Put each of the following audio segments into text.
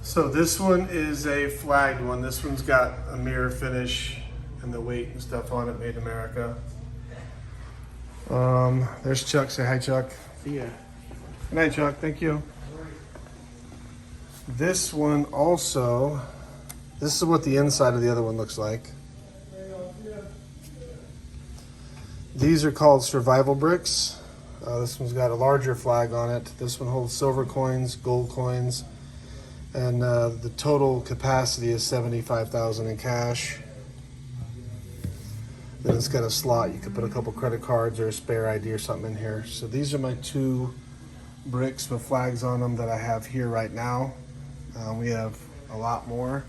So this one is a flagged one. This one's got a mirror finish and the weight and stuff on it, made in America. There's Chuck. Say hi, Chuck. See ya. Good night, Chuck. Thank you. This one also, this is what the inside of the other one looks like. These are called survival bricks. This one's got a larger flag on it. This one holds silver coins, gold coins, and the total capacity is 75,000 in cash. Then it's got a slot. You could put a couple credit cards or a spare ID or something in here. So these are my two bricks with flags on them that I have here right now. We have a lot more.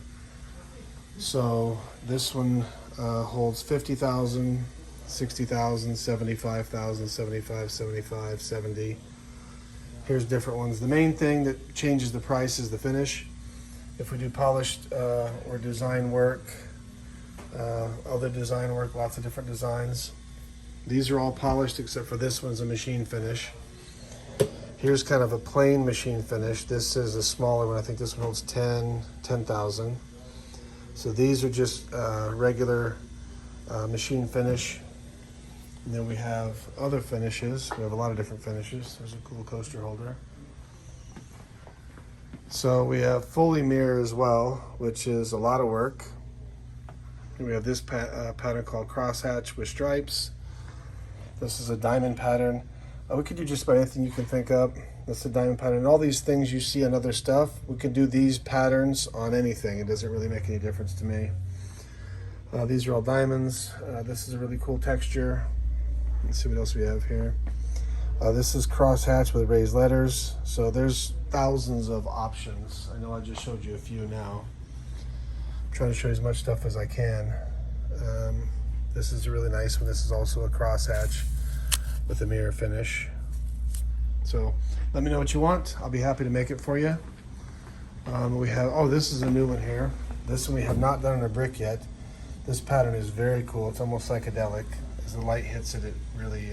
So this one holds 50,000, 60,000, 75,000, 75, 75, 70. Here's different ones. The main thing that changes the price is the finish. If we do polished or design work, other design work, lots of different designs. These are all polished except for this one's a machine finish. Here's kind of a plain machine finish. This is a smaller one. I think this one holds 10,000. So these are just regular machine finish. And then we have other finishes. We have a lot of different finishes. There's a cool coaster holder. So we have Foley mirror as well, which is a lot of work. And we have this pattern called crosshatch with stripes. This is a diamond pattern. We could do just about anything you can think of. That's the diamond pattern. And all these things you see on other stuff, we can do these patterns on anything. It doesn't really make any difference to me. These are all diamonds. This is a really cool texture. Let's see what else we have here. This is crosshatch with raised letters. So there's thousands of options. I know I just showed you a few now. I'm trying to show you as much stuff as I can. This is a really nice one. This is also a crosshatch with a mirror finish. So let me know what you want. I'll be happy to make it for you. We have, oh, this is a new one here. This one we have not done on a brick yet. This pattern is very cool. It's almost psychedelic. As the light hits it, it really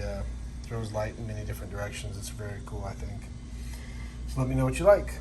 throws light in many different directions. It's very cool, I think. So let me know what you like.